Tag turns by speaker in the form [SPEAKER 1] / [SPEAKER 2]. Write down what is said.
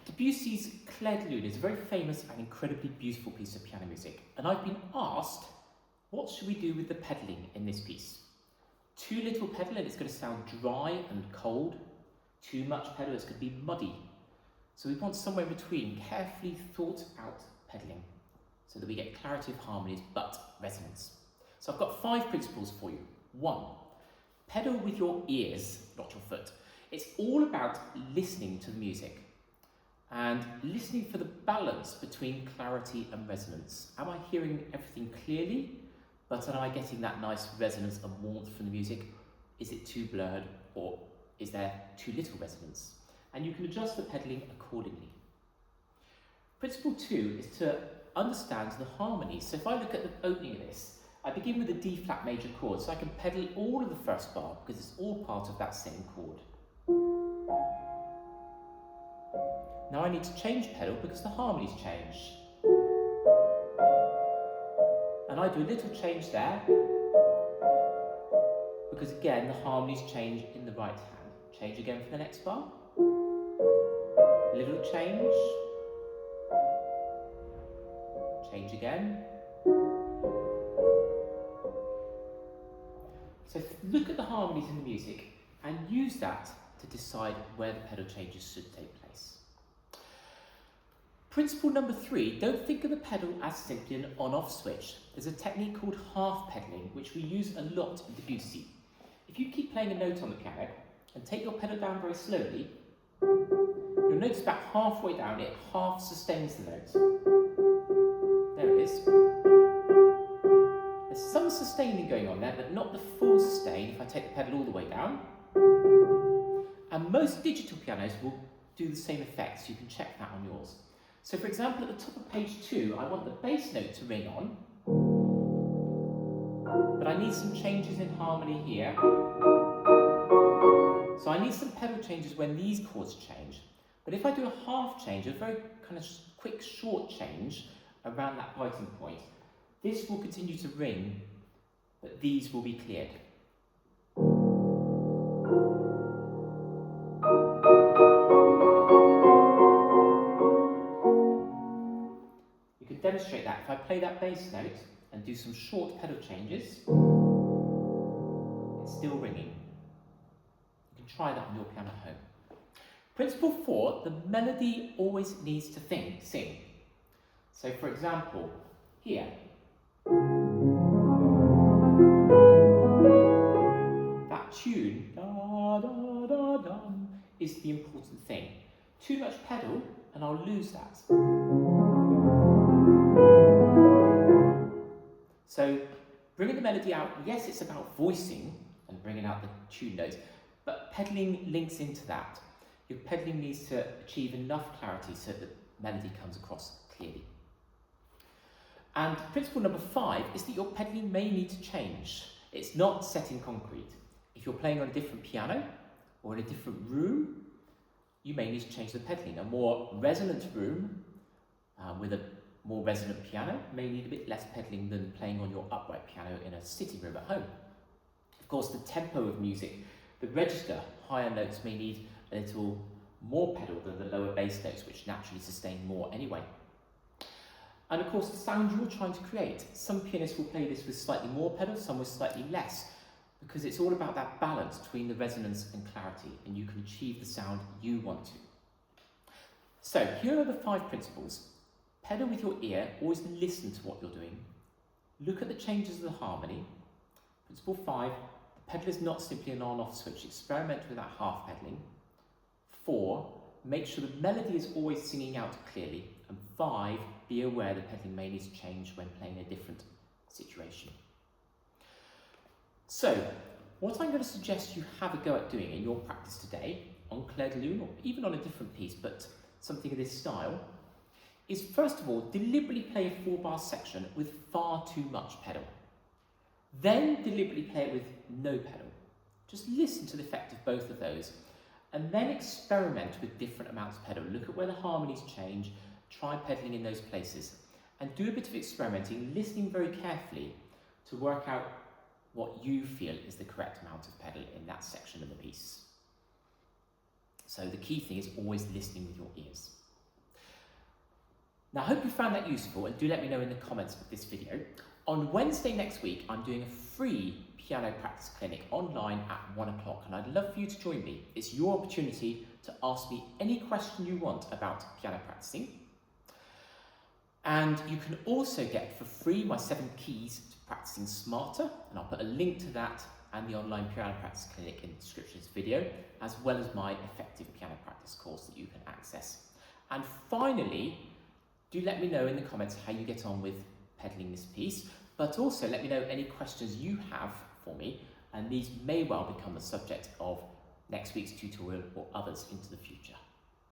[SPEAKER 1] Debussy's Clair de Lune is a very famous and incredibly beautiful piece of piano music, and I've been asked, what should we do with the pedalling in this piece? Too little pedal and it's going to sound dry and cold. Too much pedal, it's going to be muddy. So we want somewhere in between, carefully thought out pedalling, so that we get clarity of harmonies but resonance. So I've got 5 principles for you. 1, pedal with your ears, not your foot. It's all about listening to the music and listening for the balance between clarity and resonance. Am I hearing everything clearly, but am I getting that nice resonance and warmth from the music? Is it too blurred, or is there too little resonance? And you can adjust the pedalling accordingly. Principle 2 is to understand the harmonies. So if I look at the opening of this, I begin with a D flat major chord, so I can pedal all of the first bar because it's all part of that same chord. Now I need to change pedal because the harmonies change. And I do a little change there because again the harmonies change in the right hand. Change again for the next bar. Little change. Change again. So look at the harmonies in the music and use that to decide where the pedal changes should take place. Principle number 3, don't think of the pedal as simply an on-off switch. There's a technique called half pedaling, which we use a lot in Debussy. If you keep playing a note on the piano and take your pedal down very slowly, you'll notice about halfway down it half sustains the note. There it is. There's some sustaining going on there, but not the full sustain if I take the pedal all the way down. And most digital pianos will do the same effect, so you can check that on yours. So for example, at the top of page 2, I want the bass note to ring on, but I need some changes in harmony here. So I need some pedal changes when these chords change. But if I do a half change, a very kind of quick, short change around that biting point, this will continue to ring, but these will be cleared. You can demonstrate that. If I play that bass note and do some short pedal changes, it's still ringing. You can try that on your piano at home. Principle 4, the melody always needs to sing. So for example, here, that tune, da da da dum, is the important thing. Too much pedal and I'll lose that. So bringing the melody out, yes, it's about voicing and bringing out the tune notes, but pedaling links into that. Your pedaling needs to achieve enough clarity so that the melody comes across clearly. And principle number 5 is that your pedaling may need to change. It's not set in concrete. If you're playing on a different piano or in a different room, you may need to change the pedaling. A more resonant room with a more resonant piano may need a bit less pedaling than playing on your upright piano in a sitting room at home. Of course, the tempo of music, the register, higher notes may need a little more pedal than the lower bass notes, which naturally sustain more anyway. And of course, the sound you're trying to create. Some pianists will play this with slightly more pedal, some with slightly less, because it's all about that balance between the resonance and clarity, and you can achieve the sound you want to. So here are the 5 principles. Pedal with your ear, always listen to what you're doing. Look at the changes of the harmony. Principle 5, the pedal is not simply an on-off switch. Experiment with that half pedaling. 4, make sure the melody is always singing out clearly. And 5, be aware the pedaling may need to change when playing a different situation. So, what I'm going to suggest you have a go at doing in your practice today, on Clair de Lune, or even on a different piece, but something of this style, is first of all, deliberately play a 4-bar section with far too much pedal. Then deliberately play it with no pedal. Just listen to the effect of both of those, and then experiment with different amounts of pedal. Look at where the harmonies change, try pedaling in those places, and do a bit of experimenting, listening very carefully to work out what you feel is the correct amount of pedal in that section of the piece. So the key thing is always listening with your ears. Now I hope you found that useful, and do let me know in the comments of this video. On Wednesday next week, I'm doing a free piano practice clinic online at 1 o'clock, and I'd love for you to join me. It's your opportunity to ask me any question you want about piano practicing. And you can also get for free my 7 keys to practicing smarter, and I'll put a link to that and the online piano practice clinic in the description of this video, as well as my effective piano practice course that you can access. And finally, do let me know in the comments how you get on with pedaling this piece, but also let me know any questions you have for me, and these may well become the subject of next week's tutorial or others into the future.